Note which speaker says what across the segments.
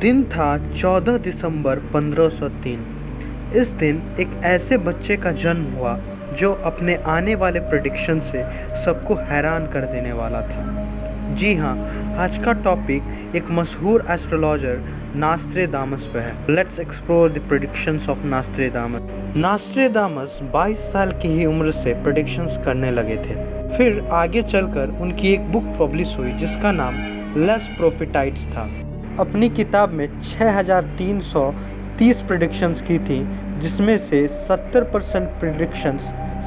Speaker 1: दिन था 14 दिसंबर 1503। इस दिन एक ऐसे बच्चे का जन्म हुआ जो अपने आने वाले प्रेडिक्शन से सबको हैरान कर देने वाला था। जी हाँ, आज का टॉपिक एक मशहूर एस्ट्रोलॉजर नास्ट्रेदामस पे है। Let's explore the predictions of Nostradamus. Nostradamus 22 साल की ही उम्र से प्रेडिक्शंस करने लगे थे। फिर आगे चलकर उनकी एक बुक पब्लिश हुई जिसका नाम लेस प्रोफिटाइट्स था। अपनी किताब में 6330 प्रेडिक्शंस की थी, जिसमें से 70% प्रेडिक्शंस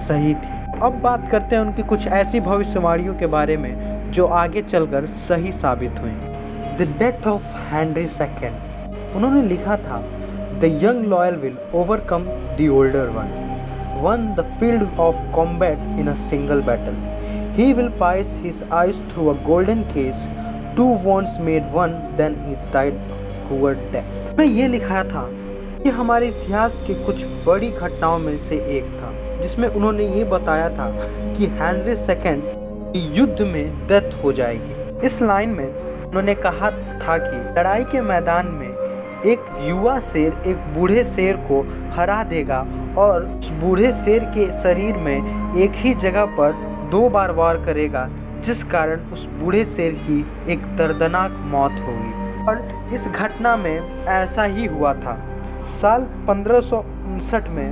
Speaker 1: सही थी। अब बात करते हैं उनकी कुछ ऐसी भविष्यवाणियों के बारे में जो आगे चलकर सही साबित हुई। The death of Henry II। उन्होंने लिखा था, the young loyal will overcome the older one the field of combat in a single battle. He will pierce his eyes through a golden case. Two wounds made one, then he died toward death. मैं ये लिखा था कि हमारे इतिहास के कुछ बड़ी घटनाओं में से एक था, जिसमें उन्होंने ये बताया था कि हेनरी II की युद्ध में डेथ हो जाएगी। इस लाइन में उन्होंने कहा था कि लड़ाई के मैदान में एक युवा शेर एक बूढ़े शेर को हरा देगा और उस बूढ़े शेर के शरीर में एक ही जगह पर 2 बार वार करेगा, जिस कारण उस बूढ़े शेर की एक दर्दनाक मौत होगी। और इस घटना में ऐसा ही हुआ था। साल 1559 में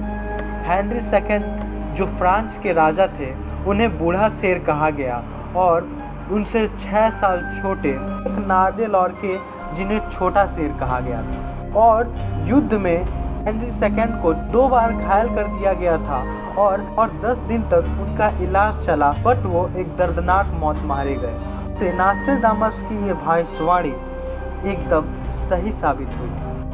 Speaker 1: हेनरी II जो फ्रांस के राजा थे, उन्हें बूढ़ा शेर कहा गया और उनसे 6 साल छोटे एक नादे लड़के जिन्हें छोटा शेर कहा गया था। और युद्ध में हेनरी II को 2 बार घायल कर दिया गया था और 10 दिन तक उनका इलाज चला, बट वो एक दर्दनाक मौत मारे गए। से नास्ट्रेदामस की ये भविष्यवाणी एकदम सही साबित हुई।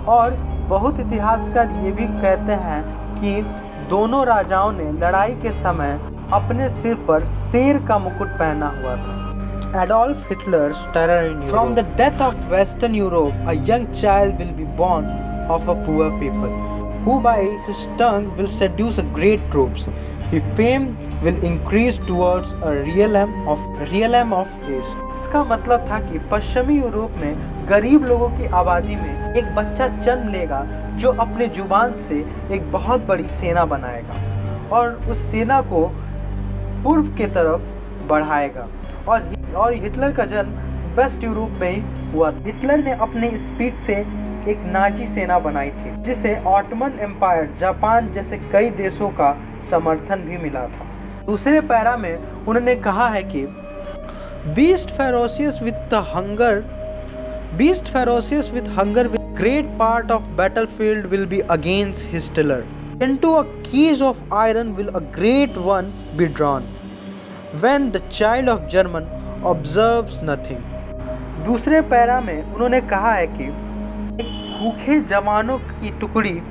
Speaker 1: और बहुत इतिहासकार ये भी कहते हैं कि दोनों राजाओं ने लड़ाई के समय अपने सिर पर शेर का मुकुट पहना हुआ था। Adolf Hitler's terror in Europe. From the death of Western Europe, a young child will be born of a poor people, who by his tongue will seduce a great troops. His fame will increase towards a realm of east. इसका मतलब था कि पश्चिमी Europe में गरीब लोगों की आबादी में एक बच्चा जन्म लेगा जो अपने जुबान से एक बहुत बड़ी सेना बनाएगा और उस सेना को पूर्व के तरफ बढ़ाएगा। और हिटलर का जन्म वेस्ट यूरोप में ही हुआ। हिटलर ने अपने स्पीच से एक नाजी सेना बनाई थी, जिसे ऑटोमन एम्पायर, जापान जैसे कई देशों का समर्थन भी मिला था। दूसरे पैरा में उन्होंने कहा है कि Beast ferocious with hunger with great part of battlefield will be against his tiller. Into a cage of iron will a great one be drawn, when the child of German observes nothing. दूसरे para में उन्होंने कहा है कि एक भूखे जवानों की टुकड़ी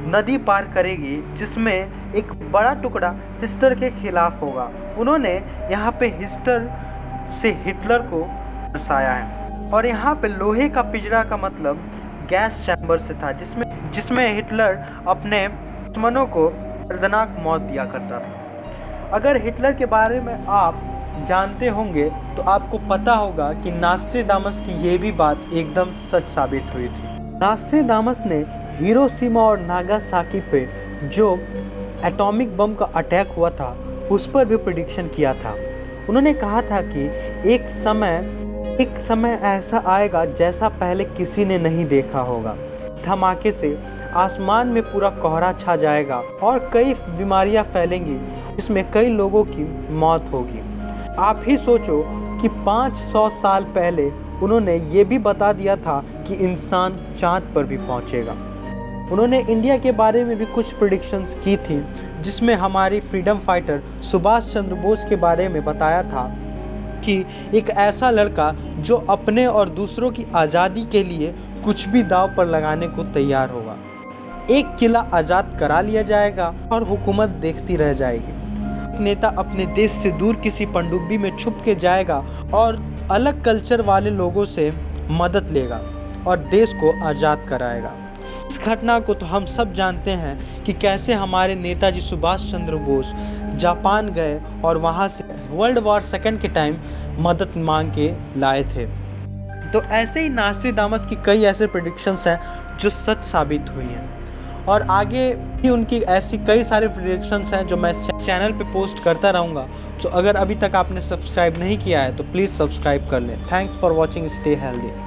Speaker 1: नदी पार करेगी, जिसमें एक बड़ा टुकड़ा हिटलर के खिलाफ होगा। उन्होंने यहाँ पे हिटलर को दर्शाया है और यहाँ पे लोहे का पिंजरा का मतलब गैस चैम्बर से था, जिसमें हिटलर अपने दुश्मनों को दर्दनाक मौत दिया करता था। अगर हिटलर के बारे में आप जानते होंगे तो आपको पता होगा कि नास्ट्रेदामस की ये भी बात एकदम सच साबित हुई थी। नास्ट्रेदामस ने हिरोशिमा और नागासाकी पे जो एटॉमिक बम का अटैक हुआ था उस पर भी प्रेडिक्शन किया था। उन्होंने कहा था कि एक समय ऐसा आएगा जैसा पहले किसी ने नहीं देखा होगा। धमाके से आसमान में पूरा कोहरा छा जाएगा और कई बीमारियां फैलेंगी, जिसमें कई लोगों की मौत होगी। आप ही सोचो कि 500 साल पहले उन्होंने ये भी बता दिया था कि इंसान चांद पर भी पहुंचेगा। उन्होंने इंडिया के बारे में भी कुछ प्रेडिक्शंस की थी, जिसमें हमारी फ्रीडम फाइटर सुभाष चंद्र बोस के बारे में बताया था कि एक ऐसा लड़का जो अपने और दूसरों की आज़ादी के लिए कुछ भी दांव पर लगाने को तैयार होगा। एक किला आज़ाद करा लिया जाएगा और हुकूमत देखती रह जाएगी। एक नेता अपने देश से दूर किसी पनडुब्बी में छुप के जाएगा और अलग कल्चर वाले लोगों से मदद लेगा और देश को आज़ाद कराएगा। इस घटना को तो हम सब जानते हैं कि कैसे हमारे नेताजी सुभाष चंद्र बोस जापान गए और वहाँ से वर्ल्ड वॉर II के टाइम मदद मांग के लाए थे। तो ऐसे ही नास्ट्राडामस की कई ऐसे प्रेडिक्शंस हैं जो सच साबित हुई हैं, और आगे भी उनकी ऐसी कई सारी प्रेडिक्शंस हैं जो मैं चैनल पे पोस्ट करता रहूँगा। तो अगर अभी तक आपने सब्सक्राइब नहीं किया है तो प्लीज़ सब्सक्राइब कर लें। Thanks for watching, stay healthy.